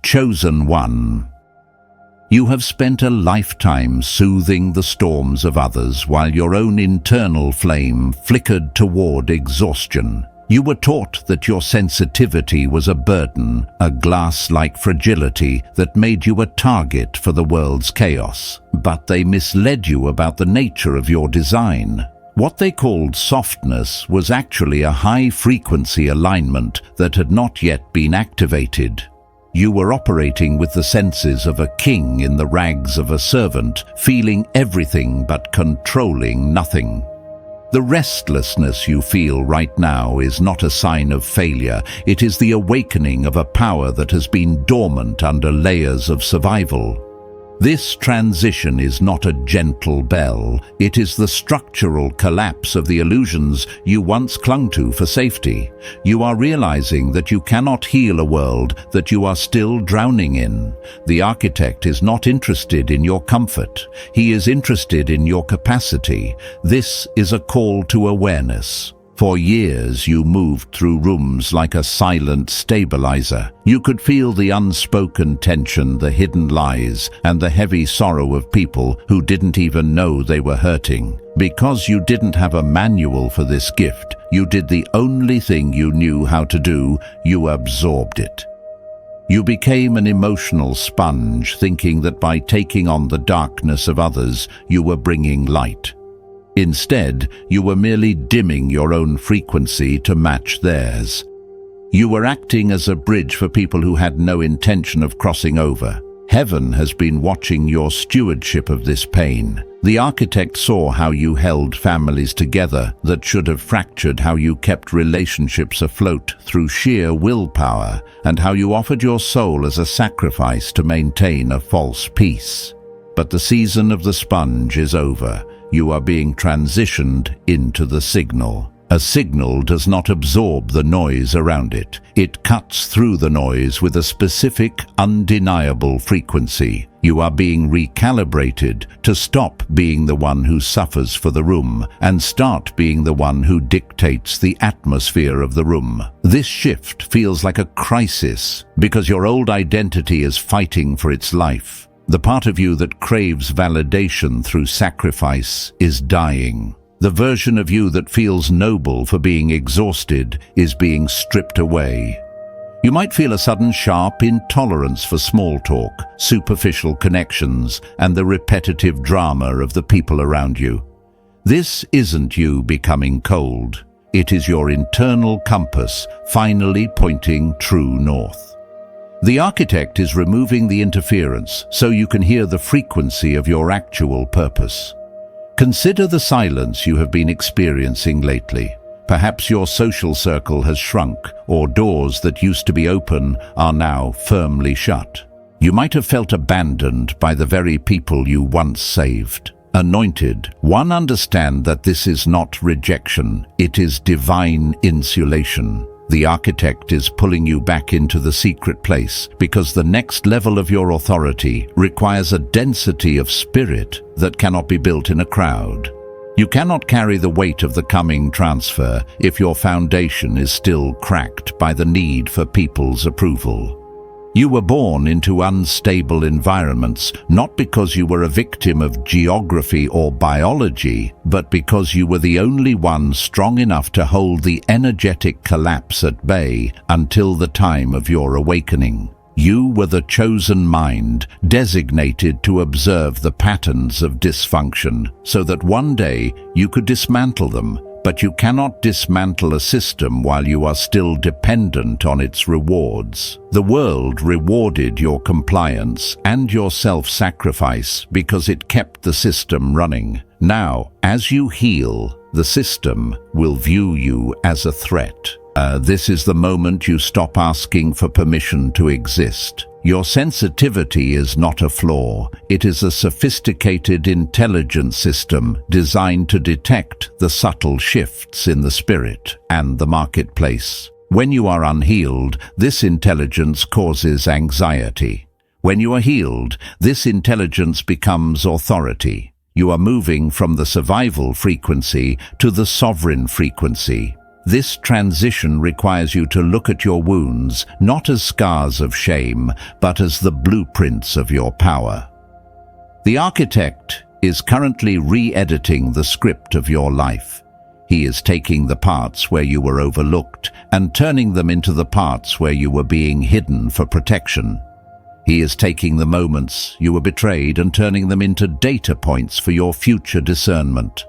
Chosen One. You have spent a lifetime soothing the storms of others while your own internal flame flickered toward exhaustion. You were taught that your sensitivity was a burden, a glass-like fragility that made you a target for the world's chaos. But they misled you about the nature of your design. What they called softness was actually a high-frequency alignment that had not yet been activated. You were operating with the senses of a king in the rags of a servant, feeling everything but controlling nothing. The restlessness you feel right now is not a sign of failure. It is the awakening of a power that has been dormant under layers of survival. This transition is not a gentle bell. It is the structural collapse of the illusions you once clung to for safety. You are realizing that you cannot heal a world that you are still drowning in. The architect is not interested in your comfort. He is interested in your capacity. This is a call to awareness. For years you moved through rooms like a silent stabilizer. You could feel the unspoken tension, the hidden lies, and the heavy sorrow of people who didn't even know they were hurting. Because you didn't have a manual for this gift, you did the only thing you knew how to do: you absorbed it. You became an emotional sponge, thinking that by taking on the darkness of others, you were bringing light. Instead, you were merely dimming your own frequency to match theirs. You were acting as a bridge for people who had no intention of crossing over. Heaven has been watching your stewardship of this pain. The architect saw how you held families together that should have fractured, how you kept relationships afloat through sheer willpower, and how you offered your soul as a sacrifice to maintain a false peace. But the season of the sponge is over. You are being transitioned into the signal. A signal does not absorb the noise around it. It cuts through the noise with a specific, undeniable frequency. You are being recalibrated to stop being the one who suffers for the room and start being the one who dictates the atmosphere of the room. This shift feels like a crisis because your old identity is fighting for its life. The part of you that craves validation through sacrifice is dying. The version of you that feels noble for being exhausted is being stripped away. You might feel a sudden sharp intolerance for small talk, superficial connections, and the repetitive drama of the people around you. This isn't you becoming cold. It is your internal compass finally pointing true north. The architect is removing the interference so you can hear the frequency of your actual purpose. Consider the silence you have been experiencing lately. Perhaps your social circle has shrunk, or doors that used to be open are now firmly shut. You might have felt abandoned by the very people you once saved. Anointed One, understand that this is not rejection, it is divine insulation. The architect is pulling you back into the secret place because the next level of your authority requires a density of spirit that cannot be built in a crowd. You cannot carry the weight of the coming transfer if your foundation is still cracked by the need for people's approval. You were born into unstable environments, not because you were a victim of geography or biology, but because you were the only one strong enough to hold the energetic collapse at bay until the time of your awakening. You were the chosen mind, designated to observe the patterns of dysfunction, so that one day you could dismantle them. But you cannot dismantle a system while you are still dependent on its rewards. The world rewarded your compliance and your self-sacrifice because it kept the system running. Now, as you heal, the system will view you as a threat. This is the moment you stop asking for permission to exist. Your sensitivity is not a flaw. It is a sophisticated intelligence system designed to detect the subtle shifts in the spirit and the marketplace. When you are unhealed, this intelligence causes anxiety. When you are healed, this intelligence becomes authority. You are moving from the survival frequency to the sovereign frequency. This transition requires you to look at your wounds not as scars of shame, but as the blueprints of your power. The architect is currently re-editing the script of your life. He is taking the parts where you were overlooked and turning them into the parts where you were being hidden for protection. He is taking the moments you were betrayed and turning them into data points for your future discernment.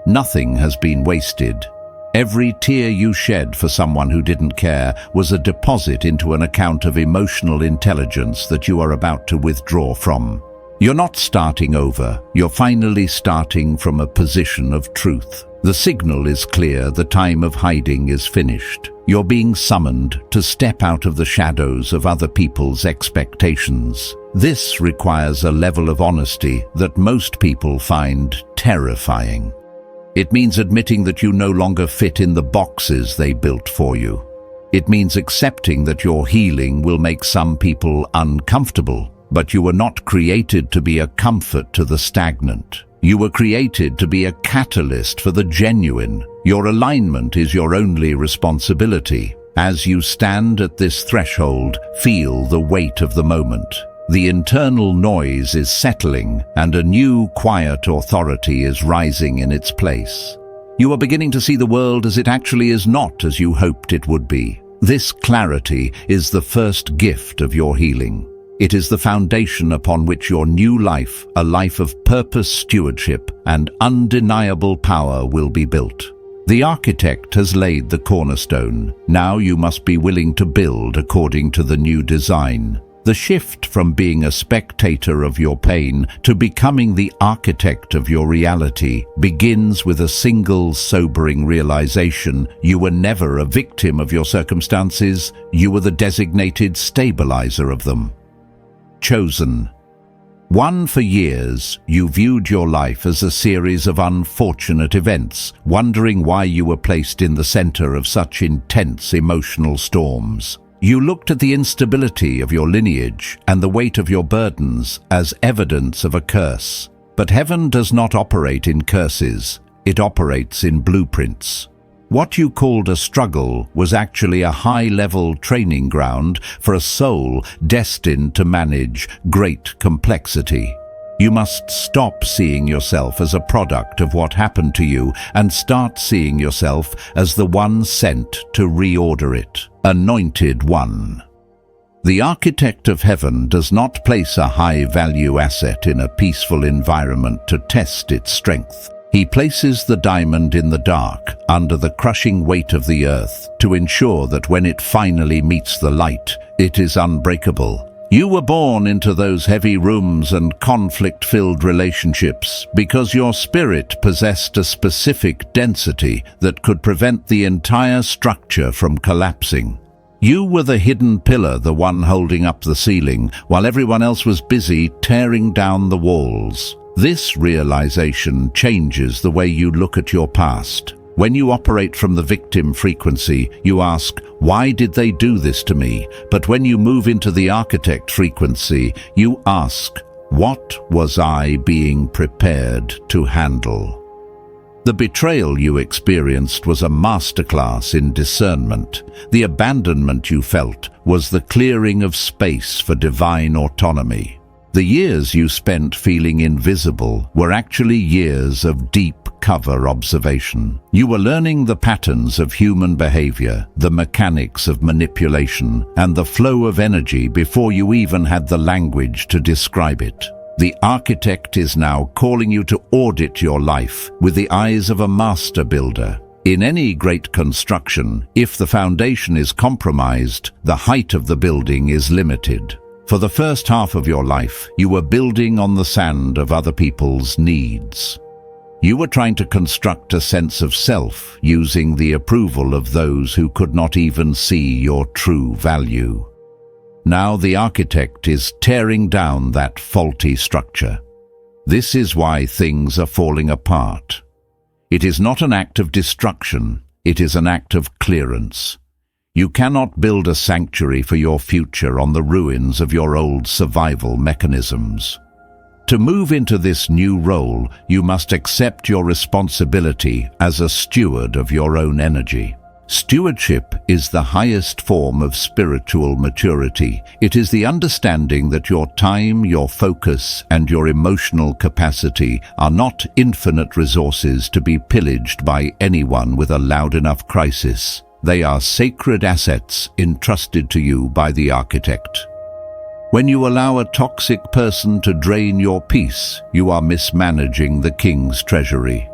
Nothing has been wasted. Every tear you shed for someone who didn't care was a deposit into an account of emotional intelligence that you are about to withdraw from. You're not starting over, you're finally starting from a position of truth. The signal is clear, the time of hiding is finished. You're being summoned to step out of the shadows of other people's expectations. This requires a level of honesty that most people find terrifying. It means admitting that you no longer fit in the boxes they built for you. It means accepting that your healing will make some people uncomfortable, but you were not created to be a comfort to the stagnant. You were created to be a catalyst for the genuine. Your alignment is your only responsibility. As you stand at this threshold, feel the weight of the moment. The internal noise is settling, and a new, quiet authority is rising in its place. You are beginning to see the world as it actually is, not as you hoped it would be. This clarity is the first gift of your healing. It is the foundation upon which your new life, a life of purpose, stewardship, and undeniable power, will be built. The architect has laid the cornerstone. Now you must be willing to build according to the new design. The shift from being a spectator of your pain to becoming the architect of your reality begins with a single sobering realization: you were never a victim of your circumstances, you were the designated stabilizer of them. Chosen. One, for years, you viewed your life as a series of unfortunate events, wondering why you were placed in the center of such intense emotional storms. You looked at the instability of your lineage and the weight of your burdens as evidence of a curse. But heaven does not operate in curses, it operates in blueprints. What you called a struggle was actually a high-level training ground for a soul destined to manage great complexity. You must stop seeing yourself as a product of what happened to you and start seeing yourself as the one sent to reorder it, anointed one. The architect of heaven does not place a high-value asset in a peaceful environment to test its strength. He places the diamond in the dark, under the crushing weight of the earth, to ensure that when it finally meets the light, it is unbreakable. You were born into those heavy rooms and conflict-filled relationships because your spirit possessed a specific density that could prevent the entire structure from collapsing. You were the hidden pillar, the one holding up the ceiling, while everyone else was busy tearing down the walls. This realization changes the way you look at your past. When you operate from the victim frequency, you ask, why did they do this to me? But when you move into the architect frequency, you ask, what was I being prepared to handle? The betrayal you experienced was a masterclass in discernment. The abandonment you felt was the clearing of space for divine autonomy. The years you spent feeling invisible were actually years of deep cover observation. You were learning the patterns of human behavior, the mechanics of manipulation, and the flow of energy before you even had the language to describe it. The architect is now calling you to audit your life with the eyes of a master builder. In any great construction, if the foundation is compromised, the height of the building is limited. For the first half of your life, you were building on the sand of other people's needs. You were trying to construct a sense of self using the approval of those who could not even see your true value. Now the architect is tearing down that faulty structure. This is why things are falling apart. It is not an act of destruction, it is an act of clearance. You cannot build a sanctuary for your future on the ruins of your old survival mechanisms. To move into this new role, you must accept your responsibility as a steward of your own energy. Stewardship is the highest form of spiritual maturity. It is the understanding that your time, your focus, and your emotional capacity are not infinite resources to be pillaged by anyone with a loud enough crisis. They are sacred assets entrusted to you by the architect. When you allow a toxic person to drain your peace, you are mismanaging the king's treasury.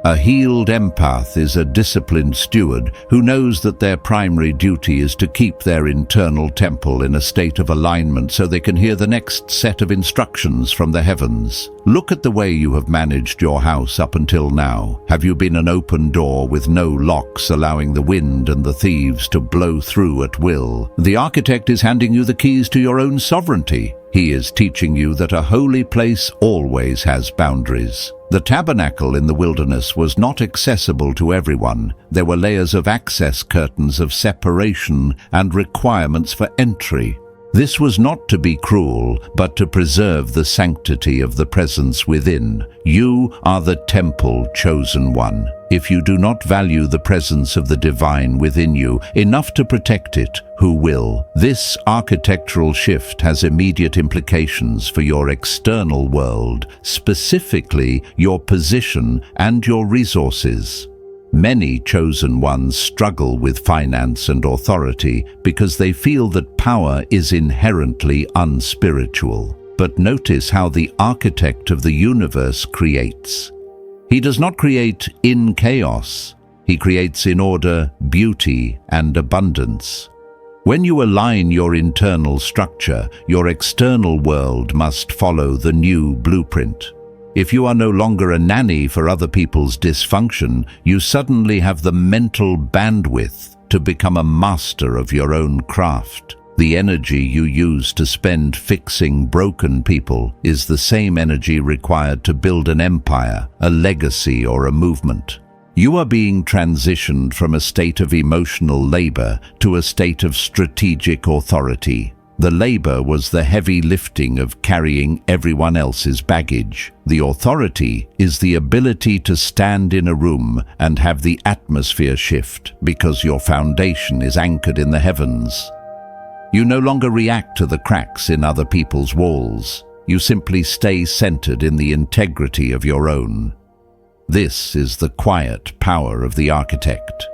A healed empath is a disciplined steward who knows that their primary duty is to keep their internal temple in a state of alignment so they can hear the next set of instructions from the heavens. Look at the way you have managed your house up until now. Have you been an open door with no locks, allowing the wind and the thieves to blow through at will? The architect is handing you the keys to your own sovereignty. He is teaching you that a holy place always has boundaries. The tabernacle in the wilderness was not accessible to everyone. There were layers of access, curtains of separation, and requirements for entry. This was not to be cruel, but to preserve the sanctity of the presence within. You are the temple, chosen one. If you do not value the presence of the divine within you enough to protect it, who will? This architectural shift has immediate implications for your external world, specifically your position and your resources. Many chosen ones struggle with finance and authority because they feel that power is inherently unspiritual. But notice how the architect of the universe creates. He does not create in chaos. He creates in order, beauty, and abundance. When you align your internal structure, your external world must follow the new blueprint. If you are no longer a nanny for other people's dysfunction, you suddenly have the mental bandwidth to become a master of your own craft. The energy you use to spend fixing broken people is the same energy required to build an empire, a legacy, or a movement. You are being transitioned from a state of emotional labor to a state of strategic authority. The labor was the heavy lifting of carrying everyone else's baggage. The authority is the ability to stand in a room and have the atmosphere shift because your foundation is anchored in the heavens. You no longer react to the cracks in other people's walls. You simply stay centered in the integrity of your own. This is the quiet power of the architect.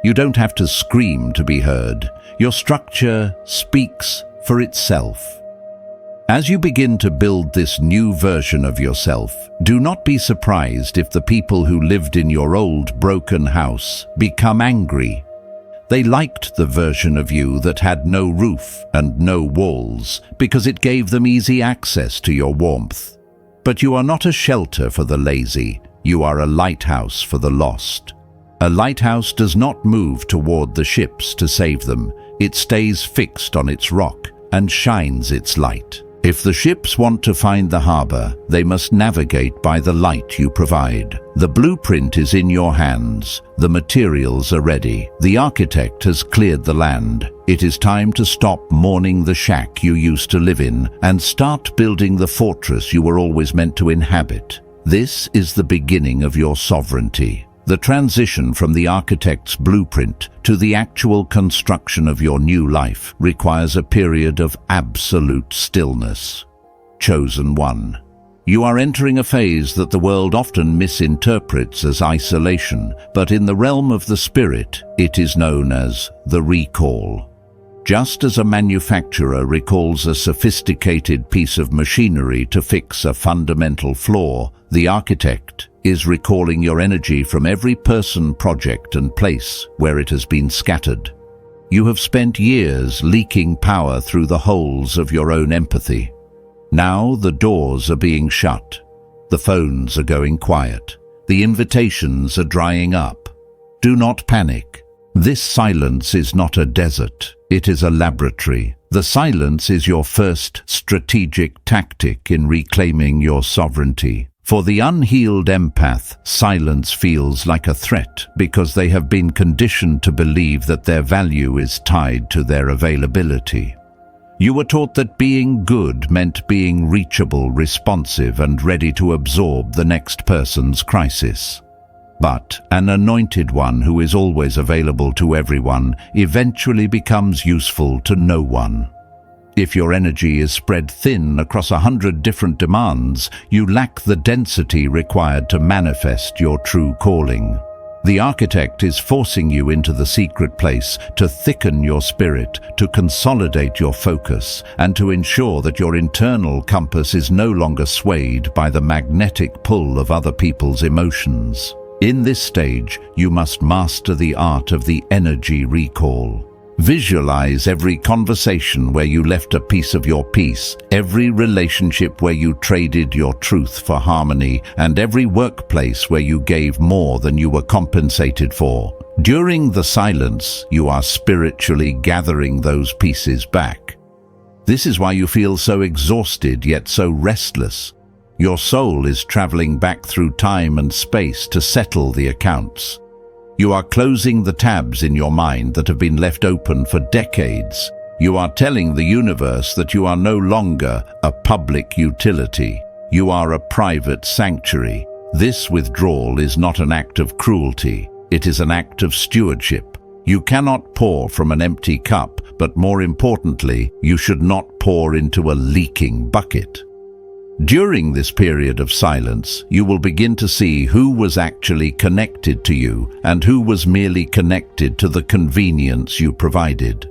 You don't have to scream to be heard. Your structure speaks for itself. As you begin to build this new version of yourself, do not be surprised if the people who lived in your old broken house become angry. They liked the version of you that had no roof and no walls because it gave them easy access to your warmth. But you are not a shelter for the lazy. You are a lighthouse for the lost. A lighthouse does not move toward the ships to save them. It stays fixed on its rock and shines its light. If the ships want to find the harbor, they must navigate by the light you provide. The blueprint is in your hands. The materials are ready. The architect has cleared the land. It is time to stop mourning the shack you used to live in and start building the fortress you were always meant to inhabit. This is the beginning of your sovereignty. The transition from the architect's blueprint to the actual construction of your new life requires a period of absolute stillness. Chosen one. You are entering a phase that the world often misinterprets as isolation, but in the realm of the spirit, it is known as the recall. Just as a manufacturer recalls a sophisticated piece of machinery to fix a fundamental flaw, the architect is recalling your energy from every person, project, and place where it has been scattered. You have spent years leaking power through the holes of your own empathy. Now the doors are being shut. The phones are going quiet. The invitations are drying up. Do not panic. This silence is not a desert. It is a laboratory. The silence is your first strategic tactic in reclaiming your sovereignty. For the unhealed empath, silence feels like a threat because they have been conditioned to believe that their value is tied to their availability. You were taught that being good meant being reachable, responsive, and ready to absorb the next person's crisis. But an anointed one who is always available to everyone eventually becomes useful to no one. If your energy is spread thin across 100 different demands, you lack the density required to manifest your true calling. The architect is forcing you into the secret place to thicken your spirit, to consolidate your focus, and to ensure that your internal compass is no longer swayed by the magnetic pull of other people's emotions. In this stage, you must master the art of the energy recall. Visualize every conversation where you left a piece of your peace, every relationship where you traded your truth for harmony, and every workplace where you gave more than you were compensated for. During the silence, you are spiritually gathering those pieces back. This is why you feel so exhausted yet so restless. Your soul is traveling back through time and space to settle the accounts. You are closing the tabs in your mind that have been left open for decades. You are telling the universe that you are no longer a public utility. You are a private sanctuary. This withdrawal is not an act of cruelty. It is an act of stewardship. You cannot pour from an empty cup, but more importantly, you should not pour into a leaking bucket. During this period of silence, you will begin to see who was actually connected to you and who was merely connected to the convenience you provided.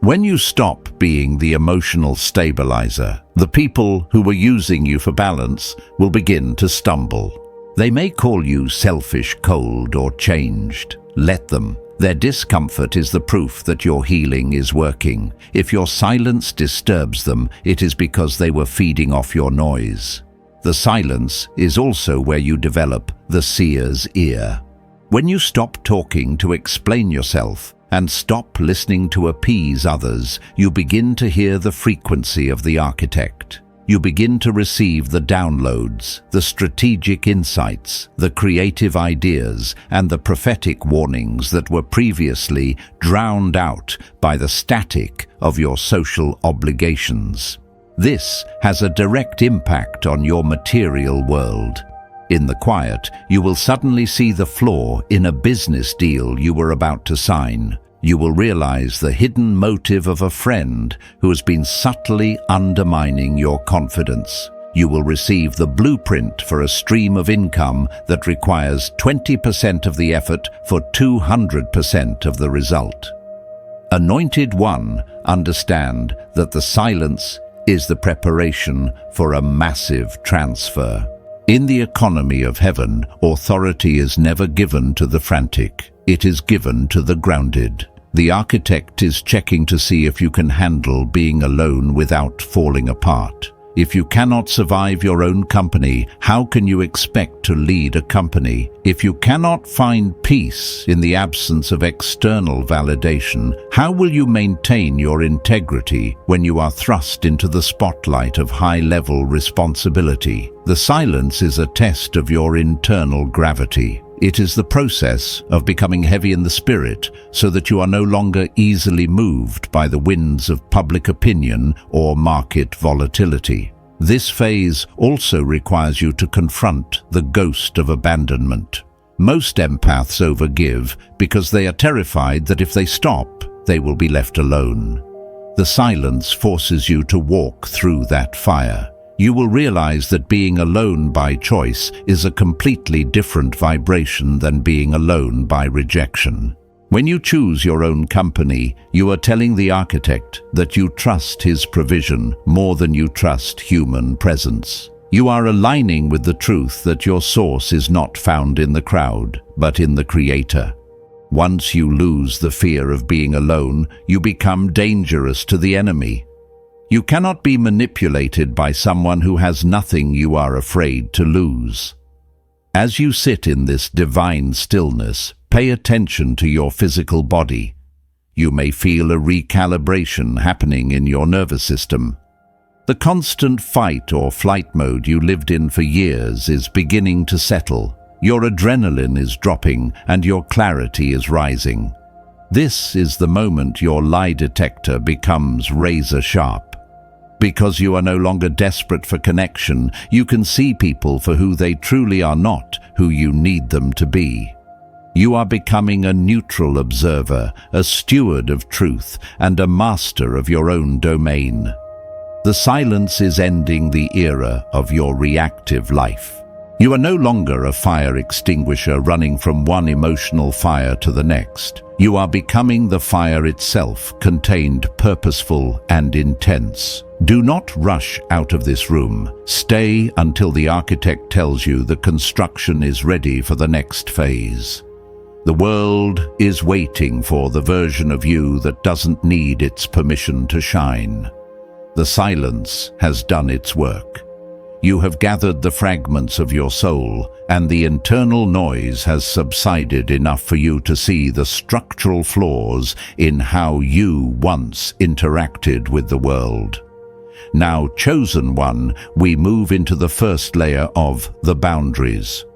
When you stop being the emotional stabilizer, the people who were using you for balance will begin to stumble. They may call you selfish, cold, or changed. Let them. Their discomfort is the proof that your healing is working. If your silence disturbs them, it is because they were feeding off your noise. The silence is also where you develop the seer's ear. When you stop talking to explain yourself and stop listening to appease others, you begin to hear the frequency of the architect. You begin to receive the downloads, the strategic insights, the creative ideas, and the prophetic warnings that were previously drowned out by the static of your social obligations. This has a direct impact on your material world. In the quiet, you will suddenly see the flaw in a business deal you were about to sign. You will realize the hidden motive of a friend who has been subtly undermining your confidence. You will receive the blueprint for a stream of income that requires 20% of the effort for 200% of the result. Anointed One, understand that the silence is the preparation for a massive transfer. In the economy of heaven, authority is never given to the frantic. It is given to the grounded. The architect is checking to see if you can handle being alone without falling apart. If you cannot survive your own company, how can you expect to lead a company? If you cannot find peace in the absence of external validation, how will you maintain your integrity when you are thrust into the spotlight of high-level responsibility? The silence is a test of your internal gravity. It is the process of becoming heavy in the spirit so that you are no longer easily moved by the winds of public opinion or market volatility. This phase also requires you to confront the ghost of abandonment. Most empaths overgive because they are terrified that if they stop, they will be left alone. The silence forces you to walk through that fire. You will realize that being alone by choice is a completely different vibration than being alone by rejection. When you choose your own company, you are telling the architect that you trust his provision more than you trust human presence. You are aligning with the truth that your source is not found in the crowd, but in the Creator. Once you lose the fear of being alone, you become dangerous to the enemy. You cannot be manipulated by someone who has nothing you are afraid to lose. As you sit in this divine stillness, pay attention to your physical body. You may feel a recalibration happening in your nervous system. The constant fight or flight mode you lived in for years is beginning to settle. Your adrenaline is dropping and your clarity is rising. This is the moment your lie detector becomes razor sharp. Because you are no longer desperate for connection, you can see people for who they truly are, not who you need them to be. You are becoming a neutral observer, a steward of truth, and a master of your own domain. The silence is ending the era of your reactive life. You are no longer a fire extinguisher running from one emotional fire to the next. You are becoming the fire itself, contained, purposeful, and intense. Do not rush out of this room. Stay until the architect tells you the construction is ready for the next phase. The world is waiting for the version of you that doesn't need its permission to shine. The silence has done its work. You have gathered the fragments of your soul, and the internal noise has subsided enough for you to see the structural flaws in how you once interacted with the world. Now, chosen one, we move into the first layer of the boundaries.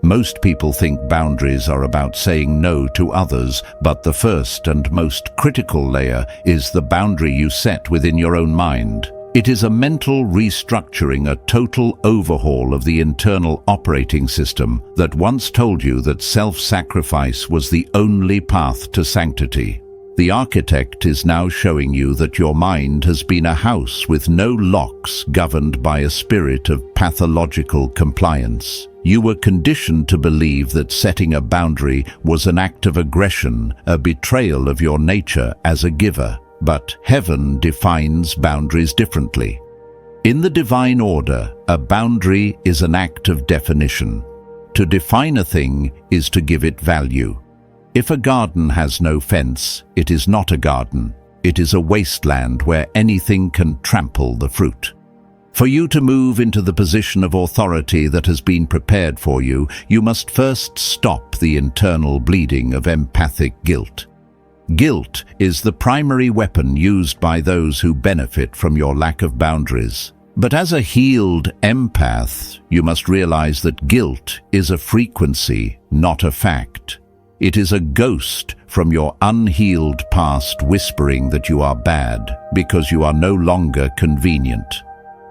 Most people think boundaries are about saying no to others, but the first and most critical layer is the boundary you set within your own mind. It is a mental restructuring, a total overhaul of the internal operating system that once told you that self-sacrifice was the only path to sanctity. The architect is now showing you that your mind has been a house with no locks, governed by a spirit of pathological compliance. You were conditioned to believe that setting a boundary was an act of aggression, a betrayal of your nature as a giver. But heaven defines boundaries differently. In the divine order, a boundary is an act of definition. To define a thing is to give it value. If a garden has no fence, it is not a garden. It is a wasteland where anything can trample the fruit. For you to move into the position of authority that has been prepared for you, you must first stop the internal bleeding of empathic guilt. Guilt is the primary weapon used by those who benefit from your lack of boundaries. But as a healed empath, you must realize that guilt is a frequency, not a fact. It is a ghost from your unhealed past whispering that you are bad because you are no longer convenient.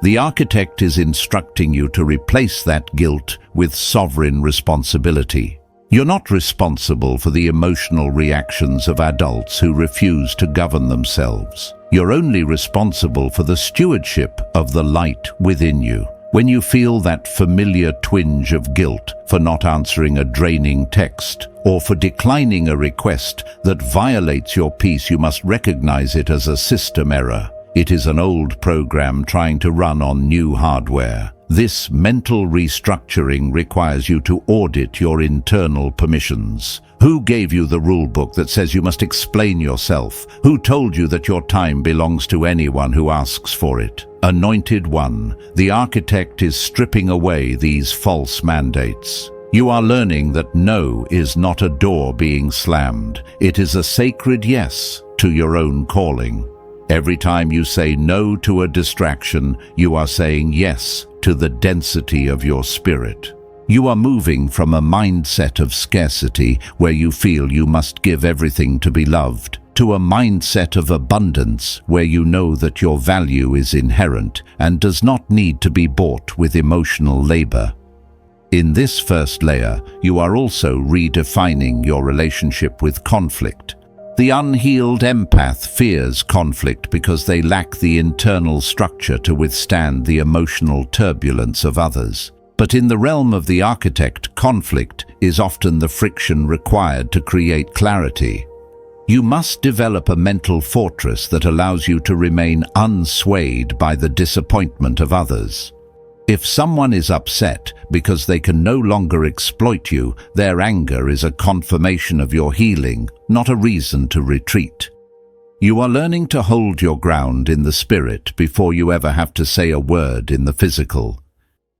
The architect is instructing you to replace that guilt with sovereign responsibility. You're not responsible for the emotional reactions of adults who refuse to govern themselves. You're only responsible for the stewardship of the light within you. When you feel that familiar twinge of guilt for not answering a draining text or for declining a request that violates your peace, you must recognize it as a system error. It is an old program trying to run on new hardware. This mental restructuring requires you to audit your internal permissions. Who gave you the rule book that says you must explain yourself? Who told you that your time belongs to anyone who asks for it? Anointed One, the architect is stripping away these false mandates. You are learning that no is not a door being slammed. It is a sacred yes to your own calling. Every time you say no to a distraction, you are saying yes to the density of your spirit. You are moving from a mindset of scarcity where you feel you must give everything to be loved, to a mindset of abundance where you know that your value is inherent and does not need to be bought with emotional labor. In this first layer, you are also redefining your relationship with conflict. The unhealed empath fears conflict because they lack the internal structure to withstand the emotional turbulence of others. But in the realm of the architect, conflict is often the friction required to create clarity. You must develop a mental fortress that allows you to remain unswayed by the disappointment of others. If someone is upset because they can no longer exploit you, their anger is a confirmation of your healing, not a reason to retreat. You are learning to hold your ground in the spirit before you ever have to say a word in the physical.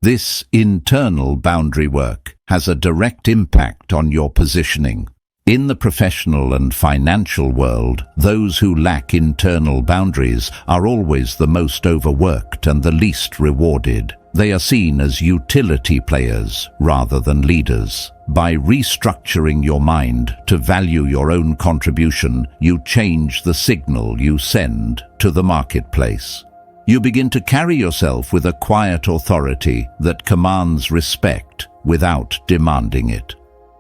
This internal boundary work has a direct impact on your positioning. In the professional and financial world, those who lack internal boundaries are always the most overworked and the least rewarded. They are seen as utility players rather than leaders. By restructuring your mind to value your own contribution, you change the signal you send to the marketplace. You begin to carry yourself with a quiet authority that commands respect without demanding it.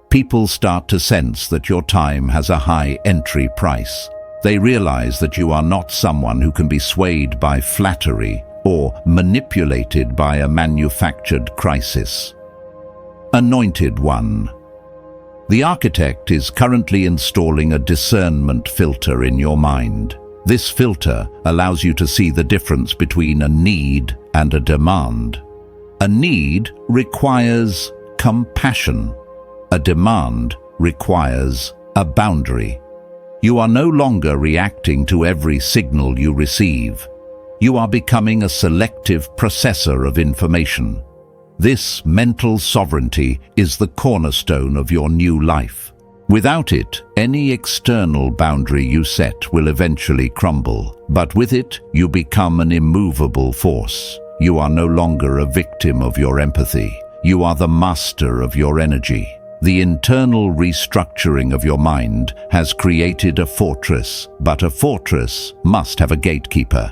People start to sense that your time has a high entry price. They realize that you are not someone who can be swayed by flattery or manipulated by a manufactured crisis. Anointed One. The architect is currently installing a discernment filter in your mind. This filter allows you to see the difference between a need and a demand. A need requires compassion. A demand requires a boundary. You are no longer reacting to every signal you receive. You are becoming a selective processor of information. This mental sovereignty is the cornerstone of your new life. Without it, any external boundary you set will eventually crumble, but with it, you become an immovable force. You are no longer a victim of your empathy. You are the master of your energy. The internal restructuring of your mind has created a fortress, but a fortress must have a gatekeeper.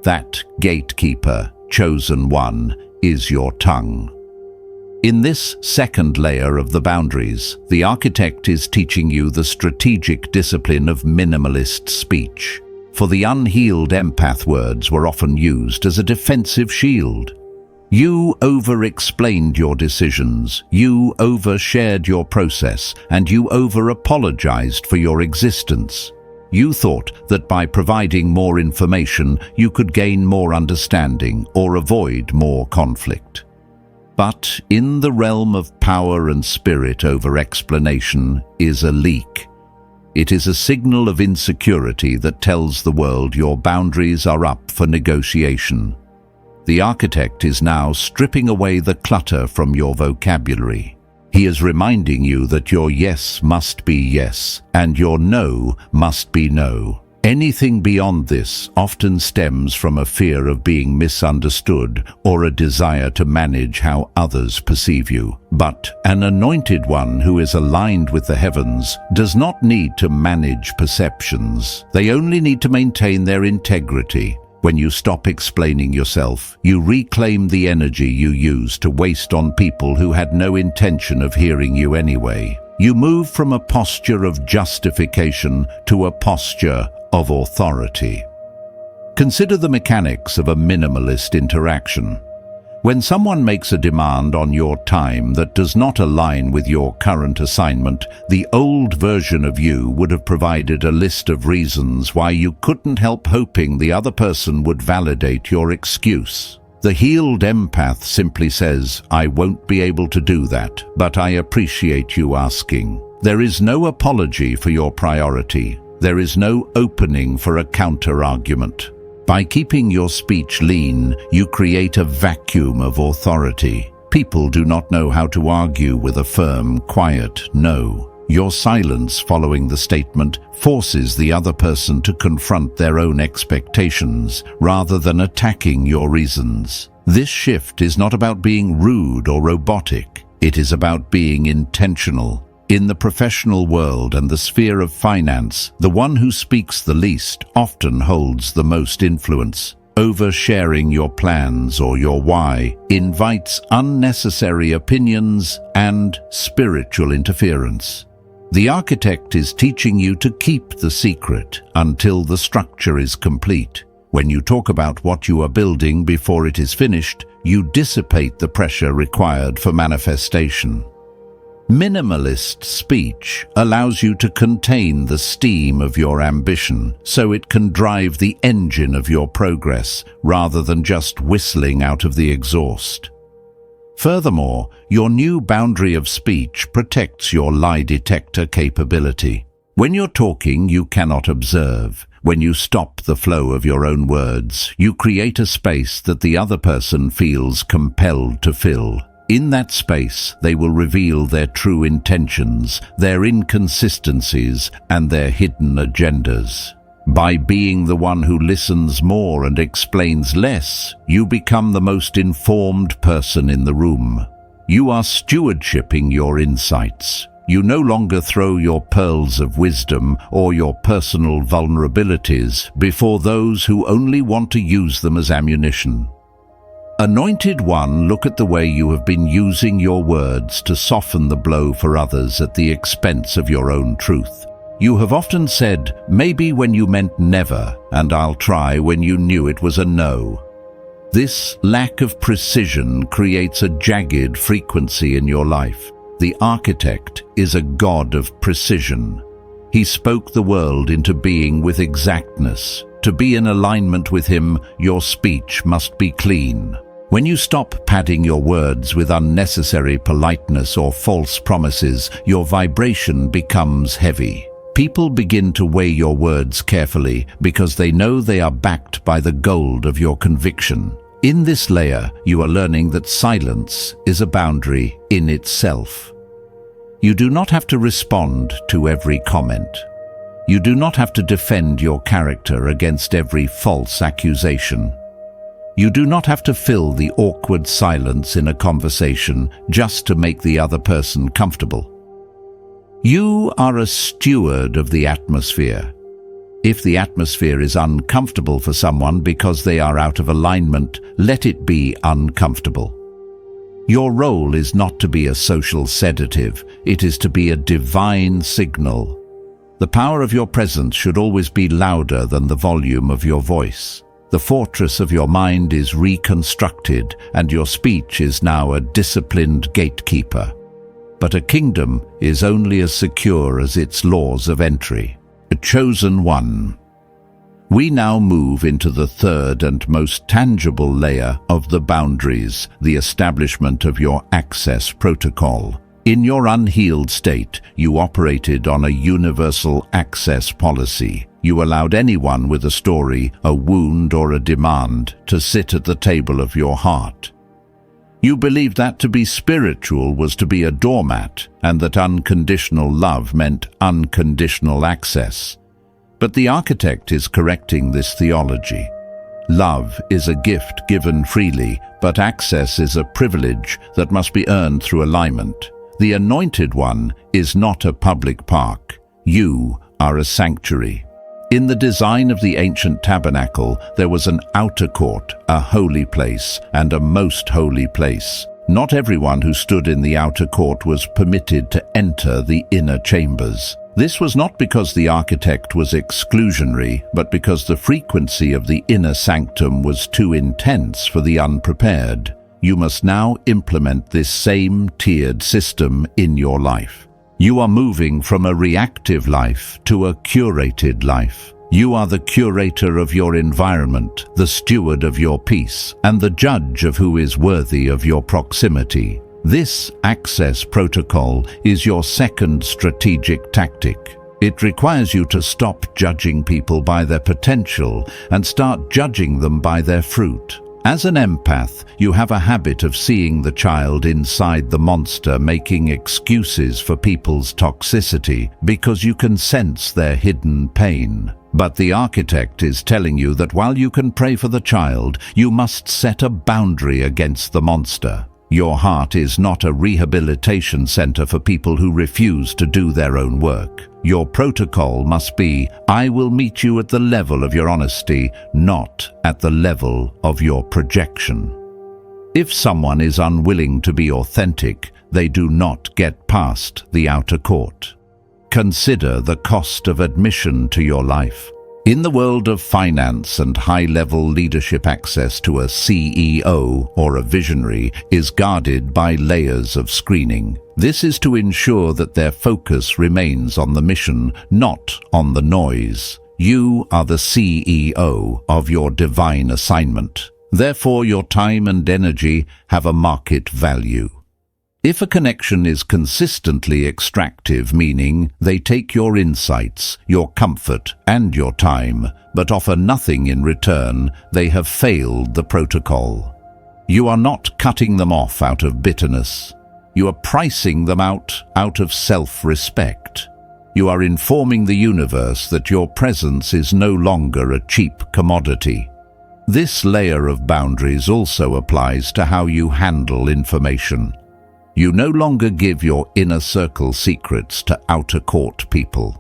That gatekeeper, chosen one, is your tongue. In this second layer of the boundaries, the architect is teaching you the strategic discipline of minimalist speech. For the unhealed empath, words were often used as a defensive shield. You over-explained your decisions, you overshared your process, and you over-apologized for your existence. You thought that by providing more information, you could gain more understanding or avoid more conflict. But in the realm of power and spirit, over-explanation is a leak. It is a signal of insecurity that tells the world your boundaries are up for negotiation. The architect is now stripping away the clutter from your vocabulary. He is reminding you that your yes must be yes, and your no must be no. Anything beyond this often stems from a fear of being misunderstood or a desire to manage how others perceive you. But an anointed one who is aligned with the heavens does not need to manage perceptions. They only need to maintain their integrity. When you stop explaining yourself, you reclaim the energy you used to waste on people who had no intention of hearing you anyway. You move from a posture of justification to a posture of authority. Consider the mechanics of a minimalist interaction. When someone makes a demand on your time that does not align with your current assignment, the old version of you would have provided a list of reasons why you couldn't help hoping the other person would validate your excuse. The healed empath simply says, "I won't be able to do that, but I appreciate you asking." There is no apology for your priority. There is no opening for a counter-argument. By keeping your speech lean, you create a vacuum of authority. People do not know how to argue with a firm, quiet no. Your silence following the statement forces the other person to confront their own expectations rather than attacking your reasons. This shift is not about being rude or robotic. It is about being intentional. In the professional world and the sphere of finance, the one who speaks the least often holds the most influence. Oversharing your plans or your why invites unnecessary opinions and spiritual interference. The architect is teaching you to keep the secret until the structure is complete. When you talk about what you are building before it is finished, you dissipate the pressure required for manifestation. Minimalist speech allows you to contain the steam of your ambition so it can drive the engine of your progress rather than just whistling out of the exhaust. Furthermore, your new boundary of speech protects your lie detector capability. When you're talking, you cannot observe. When you stop the flow of your own words, you create a space that the other person feels compelled to fill. In that space, they will reveal their true intentions, their inconsistencies, and their hidden agendas. By being the one who listens more and explains less, you become the most informed person in the room. You are stewardshiping your insights. You no longer throw your pearls of wisdom or your personal vulnerabilities before those who only want to use them as ammunition. Anointed One, look at the way you have been using your words to soften the blow for others at the expense of your own truth. You have often said, maybe when you meant never, and I'll try when you knew it was a no. This lack of precision creates a jagged frequency in your life. The architect is a god of precision. He spoke the world into being with exactness. To be in alignment with him, your speech must be clean. When you stop padding your words with unnecessary politeness or false promises, your vibration becomes heavy. People begin to weigh your words carefully because they know they are backed by the gold of your conviction. In this layer, you are learning that silence is a boundary in itself. You do not have to respond to every comment. You do not have to defend your character against every false accusation. You do not have to fill the awkward silence in a conversation just to make the other person comfortable. You are a steward of the atmosphere. If the atmosphere is uncomfortable for someone because they are out of alignment, let it be uncomfortable. Your role is not to be a social sedative, it is to be a divine signal. The power of your presence should always be louder than the volume of your voice. The fortress of your mind is reconstructed, and your speech is now a disciplined gatekeeper. But a kingdom is only as secure as its laws of entry. A chosen one. We now move into the third and most tangible layer of the boundaries, the establishment of your access protocol. In your unhealed state, you operated on a universal access policy. You allowed anyone with a story, a wound, or a demand to sit at the table of your heart. You believed that to be spiritual was to be a doormat, and that unconditional love meant unconditional access. But the architect is correcting this theology. Love is a gift given freely, but access is a privilege that must be earned through alignment. The Anointed One is not a public park. You are a sanctuary. In the design of the ancient tabernacle, there was an outer court, a holy place, and a most holy place. Not everyone who stood in the outer court was permitted to enter the inner chambers. This was not because the architect was exclusionary, but because the frequency of the inner sanctum was too intense for the unprepared. You must now implement this same tiered system in your life. You are moving from a reactive life to a curated life. You are the curator of your environment, the steward of your peace, and the judge of who is worthy of your proximity. This access protocol is your second strategic tactic. It requires you to stop judging people by their potential and start judging them by their fruit. As an empath, you have a habit of seeing the child inside the monster making excuses for people's toxicity because you can sense their hidden pain. But the architect is telling you that while you can pray for the child, you must set a boundary against the monster. Your heart is not a rehabilitation center for people who refuse to do their own work. Your protocol must be, I will meet you at the level of your honesty, not at the level of your projection. If someone is unwilling to be authentic, they do not get past the outer court. Consider the cost of admission to your life. In the world of finance and high-level leadership, access to a CEO or a visionary is guarded by layers of screening. This is to ensure that their focus remains on the mission, not on the noise. You are the CEO of your divine assignment. Therefore, your time and energy have a market value. If a connection is consistently extractive, meaning they take your insights, your comfort, and your time, but offer nothing in return, they have failed the protocol. You are not cutting them off out of bitterness. You are pricing them out of self-respect. You are informing the universe that your presence is no longer a cheap commodity. This layer of boundaries also applies to how you handle information. You no longer give your inner circle secrets to outer court people.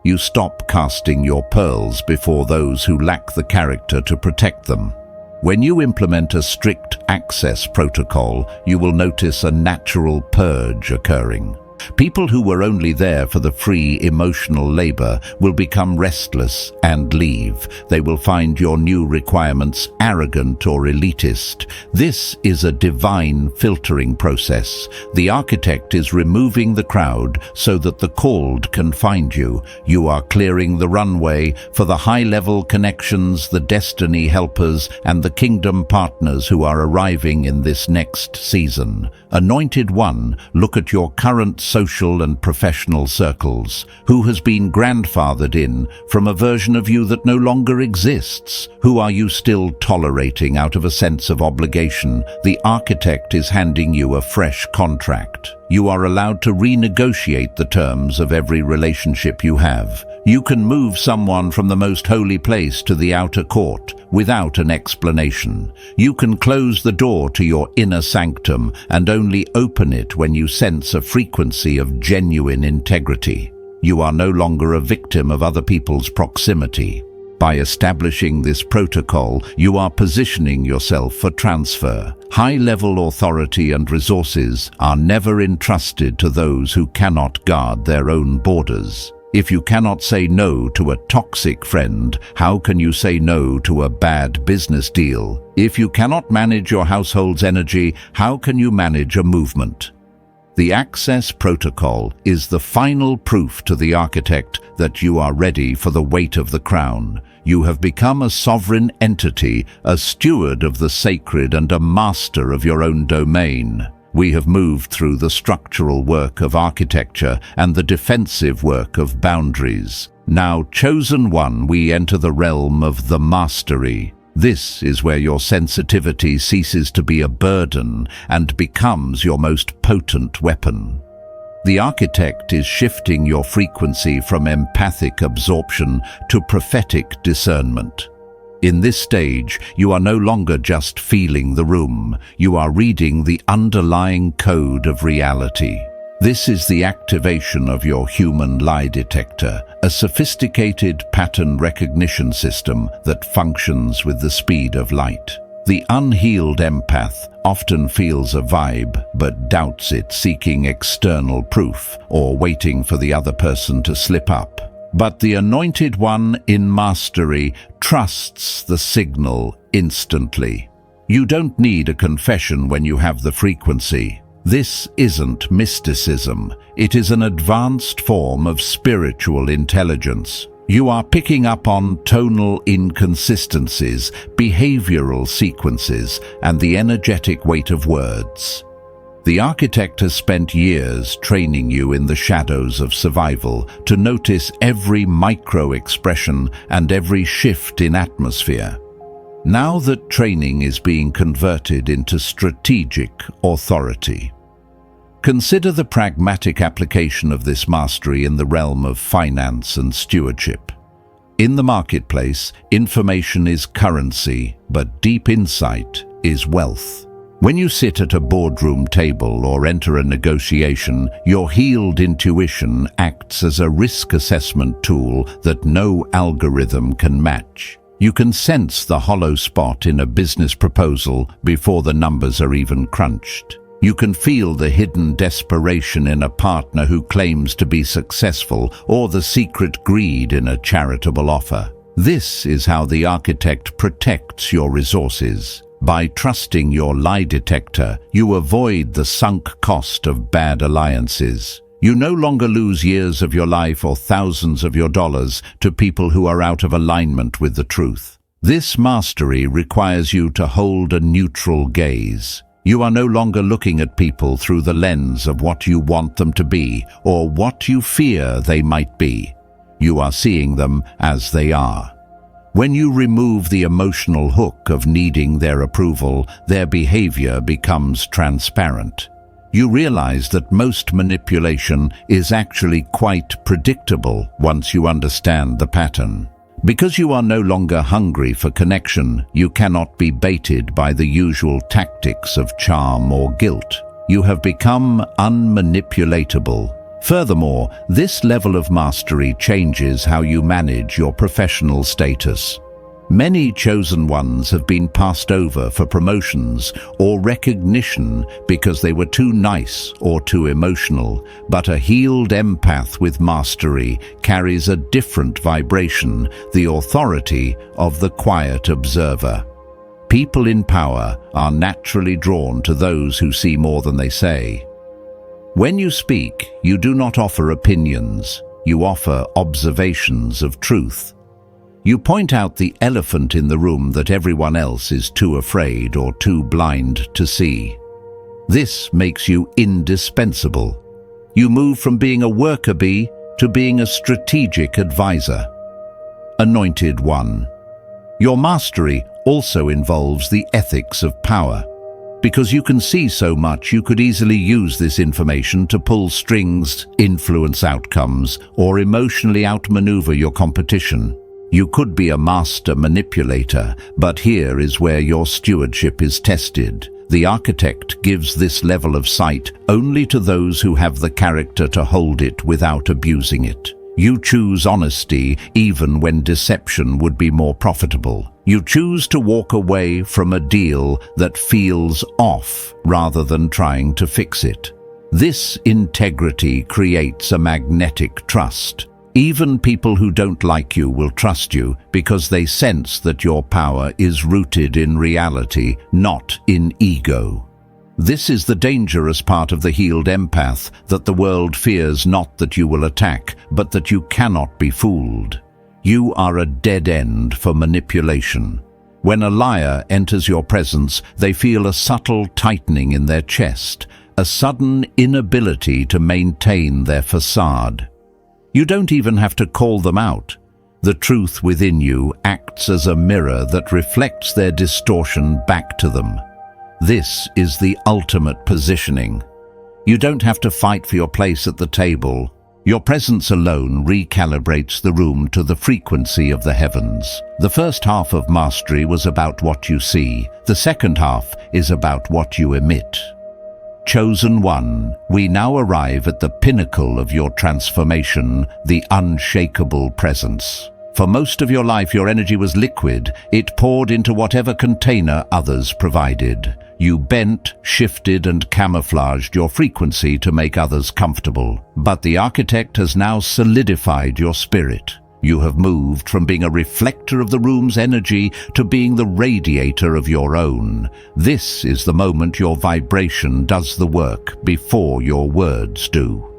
You stop casting your pearls before those who lack the character to protect them. When you implement a strict access protocol, you will notice a natural purge occurring. People who were only there for the free emotional labor will become restless and leave. They will find your new requirements arrogant or elitist. This is a divine filtering process. The architect is removing the crowd so that the called can find you. You are clearing the runway for the high-level connections, the destiny helpers, and the kingdom partners who are arriving in this next season. Anointed One, look at your current social and professional circles. Who has been grandfathered in from a version of you that no longer exists? Who are you still tolerating out of a sense of obligation? The architect is handing you a fresh contract. You are allowed to renegotiate the terms of every relationship you have. You can move someone from the most holy place to the outer court without an explanation. You can close the door to your inner sanctum and only open it when you sense a frequency of genuine integrity. You are no longer a victim of other people's proximity. By establishing this protocol, you are positioning yourself for transfer. High-level authority and resources are never entrusted to those who cannot guard their own borders. If you cannot say no to a toxic friend, how can you say no to a bad business deal? If you cannot manage your household's energy, how can you manage a movement? The access protocol is the final proof to the architect that you are ready for the weight of the crown. You have become a sovereign entity, a steward of the sacred and a master of your own domain. We have moved through the structural work of architecture and the defensive work of boundaries. Now, chosen one, we enter the realm of the mastery. This is where your sensitivity ceases to be a burden and becomes your most potent weapon. The architect is shifting your frequency from empathic absorption to prophetic discernment. In this stage, you are no longer just feeling the room. You are reading the underlying code of reality. This is the activation of your human lie detector, a sophisticated pattern recognition system that functions with the speed of light. The unhealed empath often feels a vibe but doubts it, seeking external proof or waiting for the other person to slip up. But the anointed one in mastery trusts the signal instantly. You don't need a confession when you have the frequency. This isn't mysticism. It is an advanced form of spiritual intelligence. You are picking up on tonal inconsistencies, behavioral sequences, and the energetic weight of words. The architect has spent years training you in the shadows of survival to notice every micro-expression and every shift in atmosphere. Now that training is being converted into strategic authority. Consider the pragmatic application of this mastery in the realm of finance and stewardship. In the marketplace, information is currency, but deep insight is wealth. When you sit at a boardroom table or enter a negotiation, your healed intuition acts as a risk assessment tool that no algorithm can match. You can sense the hollow spot in a business proposal before the numbers are even crunched. You can feel the hidden desperation in a partner who claims to be successful or the secret greed in a charitable offer. This is how the architect protects your resources. By trusting your lie detector, you avoid the sunk cost of bad alliances. You no longer lose years of your life or thousands of your dollars to people who are out of alignment with the truth. This mastery requires you to hold a neutral gaze. You are no longer looking at people through the lens of what you want them to be or what you fear they might be. You are seeing them as they are. When you remove the emotional hook of needing their approval, their behavior becomes transparent. You realize that most manipulation is actually quite predictable once you understand the pattern. Because you are no longer hungry for connection, you cannot be baited by the usual tactics of charm or guilt. you have become unmanipulatable. Furthermore, this level of mastery changes how you manage your professional status. Many chosen ones have been passed over for promotions or recognition because they were too nice or too emotional, but a healed empath with mastery carries a different vibration, the authority of the quiet observer. People in power are naturally drawn to those who see more than they say. When you speak, you do not offer opinions, you offer observations of truth. You point out the elephant in the room that everyone else is too afraid or too blind to see. This makes you indispensable. You move from being a worker bee to being a strategic advisor. Anointed one. Your mastery also involves the ethics of power. Because you can see so much, you could easily use this information to pull strings, influence outcomes, or emotionally outmaneuver your competition. You could be a master manipulator, but here is where your stewardship is tested. The architect gives this level of sight only to those who have the character to hold it without abusing it. You choose honesty even when deception would be more profitable. You choose to walk away from a deal that feels off rather than trying to fix it. This integrity creates a magnetic trust. Even people who don't like you will trust you because they sense that your power is rooted in reality, not in ego. This is the dangerous part of the healed empath, that the world fears not that you will attack, but that you cannot be fooled. You are a dead end for manipulation. When a liar enters your presence, they feel a subtle tightening in their chest, a sudden inability to maintain their facade. You don't even have to call them out. The truth within you acts as a mirror that reflects their distortion back to them. This is the ultimate positioning. You don't have to fight for your place at the table. Your presence alone recalibrates the room to the frequency of the heavens. The first half of mastery was about what you see. The second half is about what you emit. Chosen one, we now arrive at the pinnacle of your transformation, the unshakable presence. For most of your life, your energy was liquid. It poured into whatever container others provided. You bent, shifted, and camouflaged your frequency to make others comfortable. But the architect has now solidified your spirit. You have moved from being a reflector of the room's energy to being the radiator of your own. This is the moment your vibration does the work before your words do.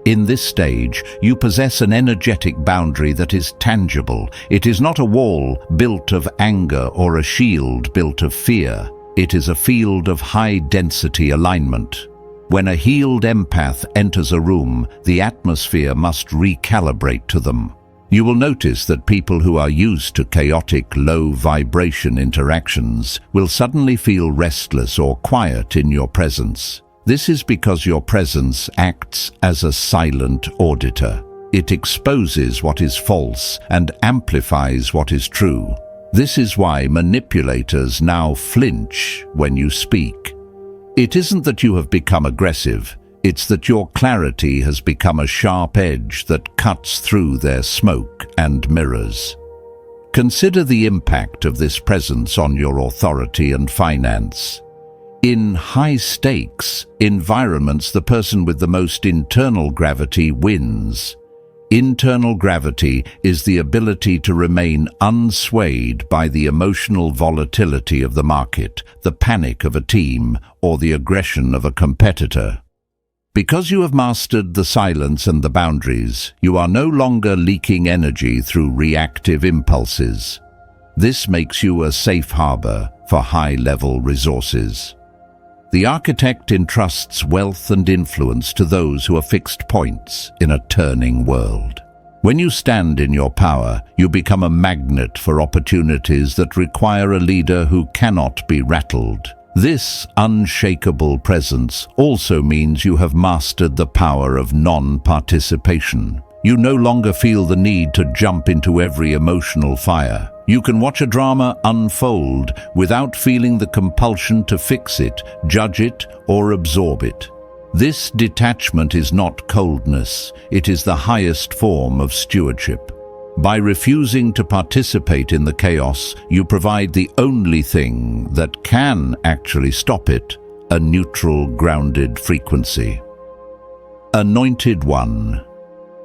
In this stage, you possess an energetic boundary that is tangible. It is not a wall built of anger or a shield built of fear. It is a field of high-density alignment. When a healed empath enters a room, the atmosphere must recalibrate to them. You will notice that people who are used to chaotic, low-vibration interactions will suddenly feel restless or quiet in your presence. This is because your presence acts as a silent auditor. It exposes what is false and amplifies what is true. This is why manipulators now flinch when you speak. It isn't that you have become aggressive. It's that your clarity has become a sharp edge that cuts through their smoke and mirrors. Consider the impact of this presence on your authority and finance. In high-stakes environments, the person with the most internal gravity wins. Internal gravity is the ability to remain unswayed by the emotional volatility of the market, the panic of a team, or the aggression of a competitor. Because you have mastered the silence and the boundaries, you are no longer leaking energy through reactive impulses. This makes you a safe harbor for high-level resources. The architect entrusts wealth and influence to those who are fixed points in a turning world. When you stand in your power, you become a magnet for opportunities that require a leader who cannot be rattled. This unshakable presence also means you have mastered the power of non-participation. You no longer feel the need to jump into every emotional fire. You can watch a drama unfold without feeling the compulsion to fix it, judge it, or absorb it. This detachment is not coldness, it is the highest form of stewardship. By refusing to participate in the chaos, you provide the only thing that can actually stop it, a neutral, grounded frequency. Anointed One.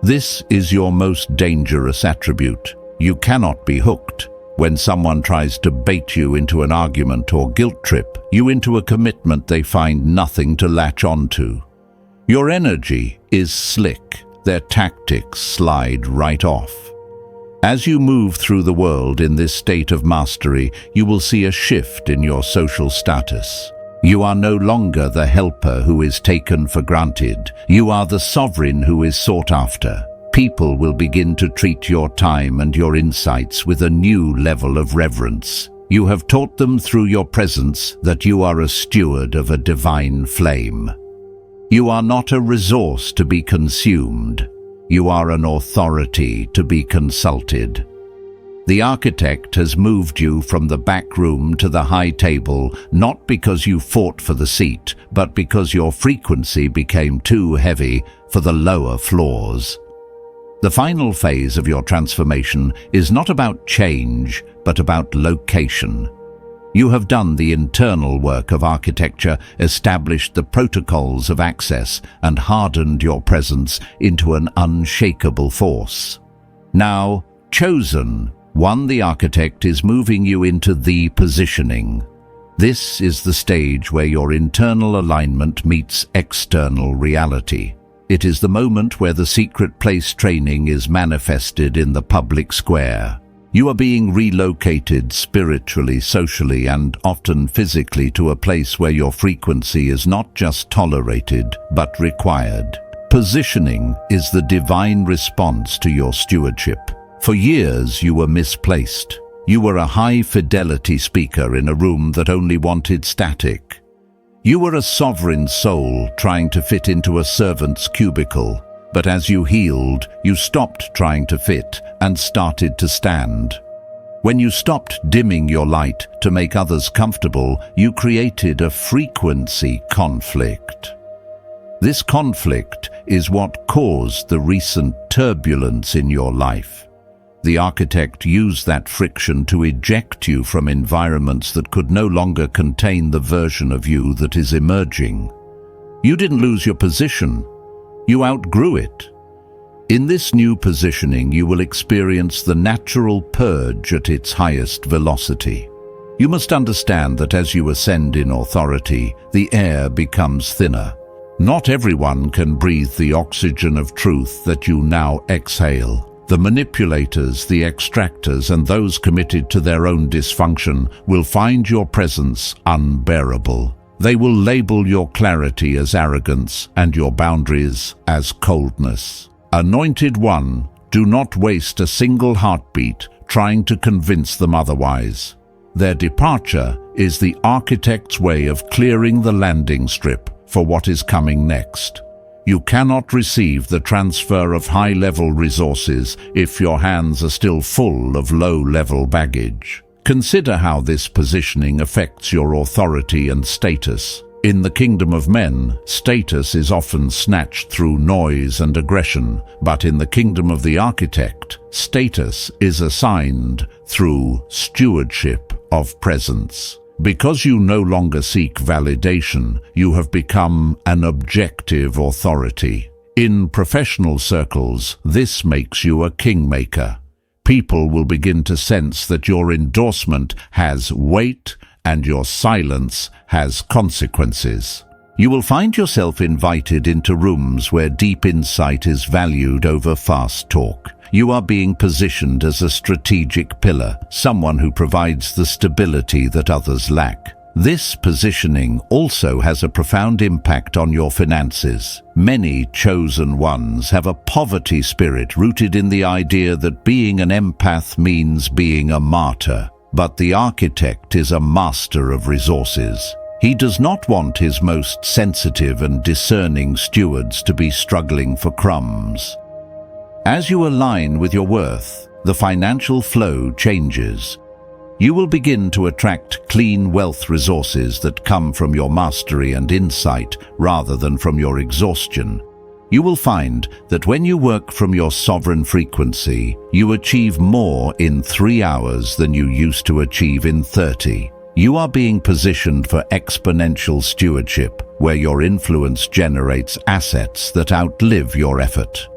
This is your most dangerous attribute. You cannot be hooked. When someone tries to bait you into an argument or guilt trip you into a commitment they find nothing to latch onto. Your energy is slick. Their tactics slide right off. As you move through the world in this state of mastery, you will see a shift in your social status. You are no longer the helper who is taken for granted. You are the sovereign who is sought after. People will begin to treat your time and your insights with a new level of reverence. You have taught them through your presence that you are a steward of a divine flame. You are not a resource to be consumed. You are an authority to be consulted. The architect has moved you from the back room to the high table, not because you fought for the seat, but because your frequency became too heavy for the lower floors. The final phase of your transformation is not about change, but about location. You have done the internal work of architecture, established the protocols of access, and hardened your presence into an unshakable force. Now, chosen, One, the architect is moving you into the positioning. This is the stage where your internal alignment meets external reality. It is the moment where the secret place training is manifested in the public square. You are being relocated spiritually, socially, and often physically to a place where your frequency is not just tolerated, but required. Positioning is the divine response to your stewardship. For years, you were misplaced. You were a high-fidelity speaker in a room that only wanted static. You were a sovereign soul trying to fit into a servant's cubicle. But as you healed, you stopped trying to fit and started to stand. When you stopped dimming your light to make others comfortable, you created a frequency conflict. This conflict is what caused the recent turbulence in your life. The architect used that friction to eject you from environments that could no longer contain the version of you that is emerging. You didn't lose your position. You outgrew it. In this new positioning, you will experience the natural purge at its highest velocity. You must understand that as you ascend in authority, the air becomes thinner. Not everyone can breathe the oxygen of truth that you now exhale. The manipulators, the extractors, and those committed to their own dysfunction will find your presence unbearable. They will label your clarity as arrogance and your boundaries as coldness. Anointed One, do not waste a single heartbeat trying to convince them otherwise. Their departure is the architect's way of clearing the landing strip for what is coming next. You cannot receive the transfer of high-level resources if your hands are still full of low-level baggage. Consider how this positioning affects your authority and status. In the kingdom of men, status is often snatched through noise and aggression, but in the kingdom of the architect, status is assigned through stewardship of presence. Because you no longer seek validation, you have become an objective authority. In professional circles, this makes you a kingmaker. People will begin to sense that your endorsement has weight and your silence has consequences. You will find yourself invited into rooms where deep insight is valued over fast talk. You are being positioned as a strategic pillar, someone who provides the stability that others lack. This positioning also has a profound impact on your finances. Many chosen ones have a poverty spirit rooted in the idea that being an empath means being a martyr. But the architect is a master of resources. He does not want his most sensitive and discerning stewards to be struggling for crumbs. As you align with your worth, the financial flow changes. You will begin to attract clean wealth resources that come from your mastery and insight rather than from your exhaustion. You will find that when you work from your sovereign frequency, you achieve more in 3 hours than you used to achieve in 30. You are being positioned for exponential stewardship, where your influence generates assets that outlive your effort.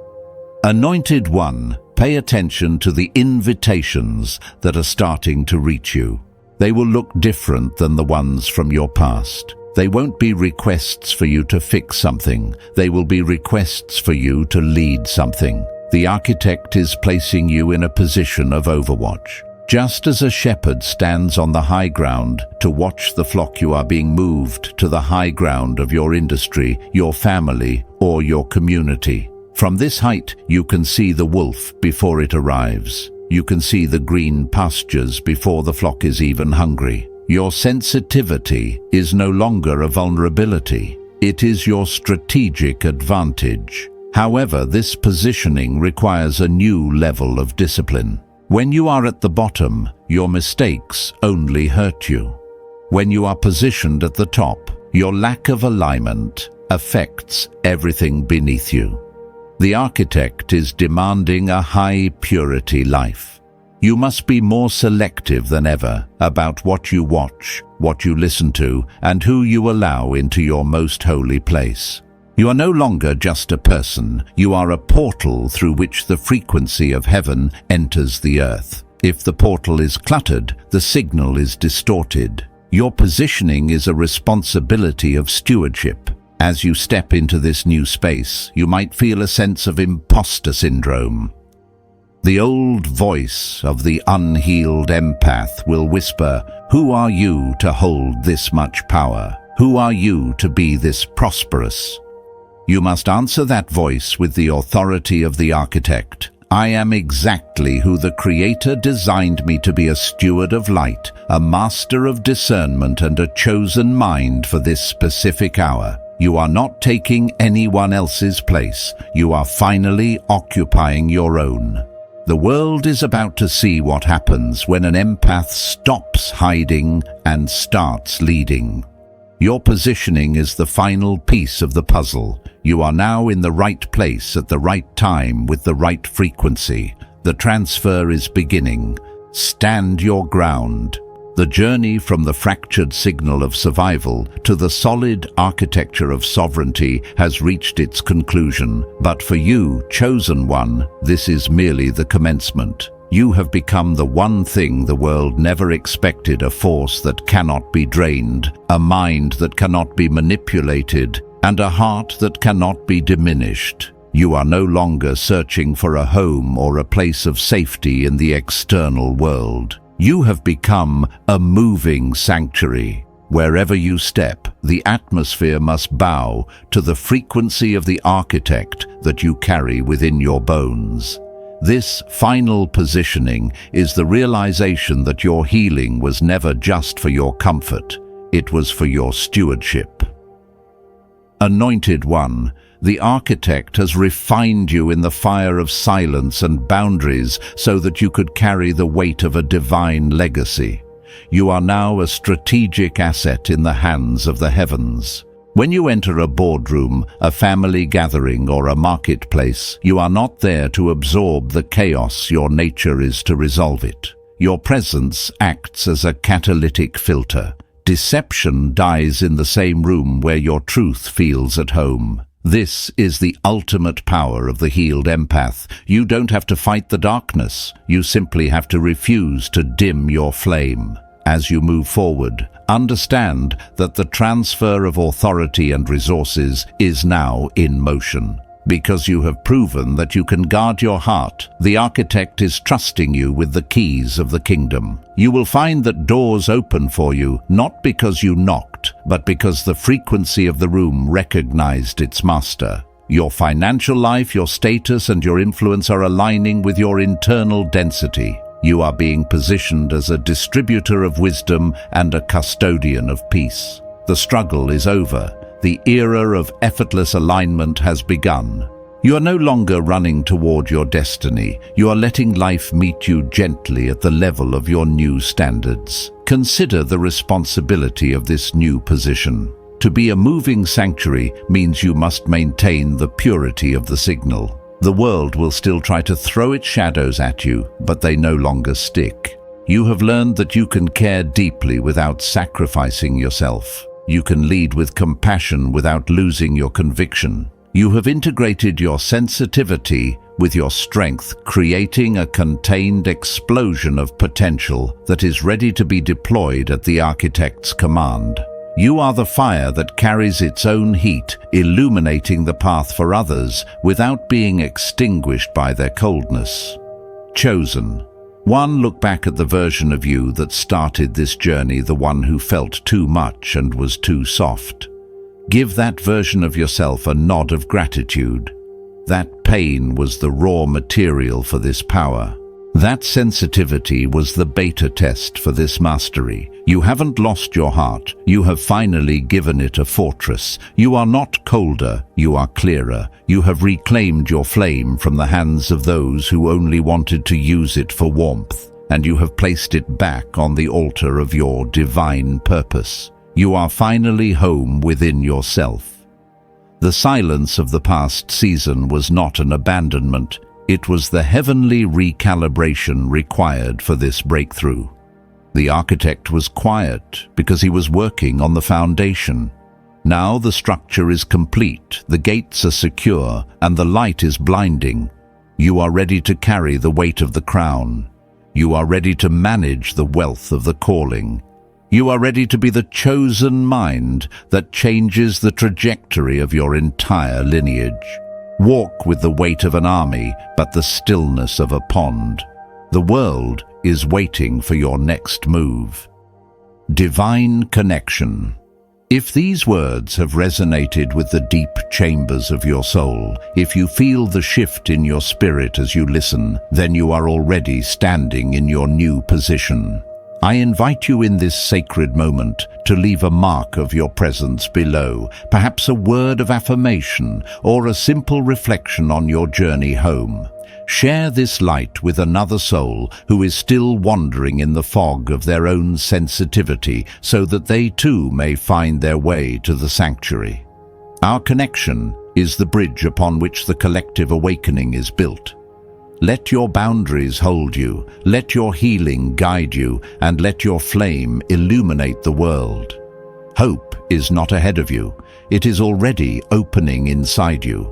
Anointed One, pay attention to the invitations that are starting to reach you. They will look different than the ones from your past. They won't be requests for you to fix something. They will be requests for you to lead something. The architect is placing you in a position of overwatch. Just as a shepherd stands on the high ground to watch the flock, you are being moved to the high ground of your industry, your family, or your community. From this height, you can see the wolf before it arrives. You can see the green pastures before the flock is even hungry. Your sensitivity is no longer a vulnerability. It is your strategic advantage. However, this positioning requires a new level of discipline. When you are at the bottom, your mistakes only hurt you. When you are positioned at the top, your lack of alignment affects everything beneath you. The architect is demanding a high-purity life. You must be more selective than ever about what you watch, what you listen to, and who you allow into your most holy place. You are no longer just a person. You are a portal through which the frequency of heaven enters the earth. If the portal is cluttered, the signal is distorted. Your positioning is a responsibility of stewardship. As you step into this new space, you might feel a sense of imposter syndrome. The old voice of the unhealed empath will whisper, "Who are you to hold this much power? Who are you to be this prosperous?" You must answer that voice with the authority of the architect. I am exactly who the Creator designed me to be: a steward of light, a master of discernment, and a chosen mind for this specific hour. You are not taking anyone else's place. You are finally occupying your own. The world is about to see what happens when an empath stops hiding and starts leading. Your positioning is the final piece of the puzzle. You are now in the right place at the right time with the right frequency. The transfer is beginning. Stand your ground. The journey from the fractured signal of survival to the solid architecture of sovereignty has reached its conclusion. But for you, chosen one, this is merely the commencement. You have become the one thing the world never expected: a force that cannot be drained, a mind that cannot be manipulated, and a heart that cannot be diminished. You are no longer searching for a home or a place of safety in the external world. You have become a moving sanctuary. Wherever you step, the atmosphere must bow to the frequency of the architect that you carry within your bones. This final positioning is the realization that your healing was never just for your comfort. It was for your stewardship. Anointed One, the architect has refined you in the fire of silence and boundaries so that you could carry the weight of a divine legacy. You are now a strategic asset in the hands of the heavens. When you enter a boardroom, a family gathering, or a marketplace, you are not there to absorb the chaos. Your nature is to resolve it. Your presence acts as a catalytic filter. Deception dies in the same room where your truth feels at home. This is the ultimate power of the healed empath. You don't have to fight the darkness. You simply have to refuse to dim your flame. As you move forward, understand that the transfer of authority and resources is now in motion. Because you have proven that you can guard your heart, the architect is trusting you with the keys of the kingdom. You will find that doors open for you, not because you knocked, but because the frequency of the room recognized its master. Your financial life, your status, and your influence are aligning with your internal density. You are being positioned as a distributor of wisdom and a custodian of peace. The struggle is over. The era of effortless alignment has begun. You are no longer running toward your destiny. You are letting life meet you gently at the level of your new standards. Consider the responsibility of this new position. To be a moving sanctuary means you must maintain the purity of the signal. The world will still try to throw its shadows at you, but they no longer stick. You have learned that you can care deeply without sacrificing yourself. You can lead with compassion without losing your conviction. You have integrated your sensitivity with your strength, creating a contained explosion of potential that is ready to be deployed at the architect's command. You are the fire that carries its own heat, illuminating the path for others without being extinguished by their coldness. Chosen. One, look back at the version of you that started this journey, the one who felt too much and was too soft. Give that version of yourself a nod of gratitude. That pain was the raw material for this power. That sensitivity was the beta test for this mastery. You haven't lost your heart. You have finally given it a fortress. You are not colder, you are clearer. You have reclaimed your flame from the hands of those who only wanted to use it for warmth, and you have placed it back on the altar of your divine purpose. You are finally home within yourself. The silence of the past season was not an abandonment. It was the heavenly recalibration required for this breakthrough. The architect was quiet because he was working on the foundation. Now the structure is complete, the gates are secure, and the light is blinding. You are ready to carry the weight of the crown. You are ready to manage the wealth of the calling. You are ready to be the chosen mind that changes the trajectory of your entire lineage. Walk with the weight of an army, but the stillness of a pond. The world is waiting for your next move. Divine connection. If these words have resonated with the deep chambers of your soul, if you feel the shift in your spirit as you listen, then you are already standing in your new position. I invite you in this sacred moment to leave a mark of your presence below, perhaps a word of affirmation or a simple reflection on your journey home. Share this light with another soul who is still wandering in the fog of their own sensitivity, so that they too may find their way to the sanctuary. Our connection is the bridge upon which the collective awakening is built. Let your boundaries hold you, let your healing guide you, and let your flame illuminate the world. Hope is not ahead of you, it is already opening inside you.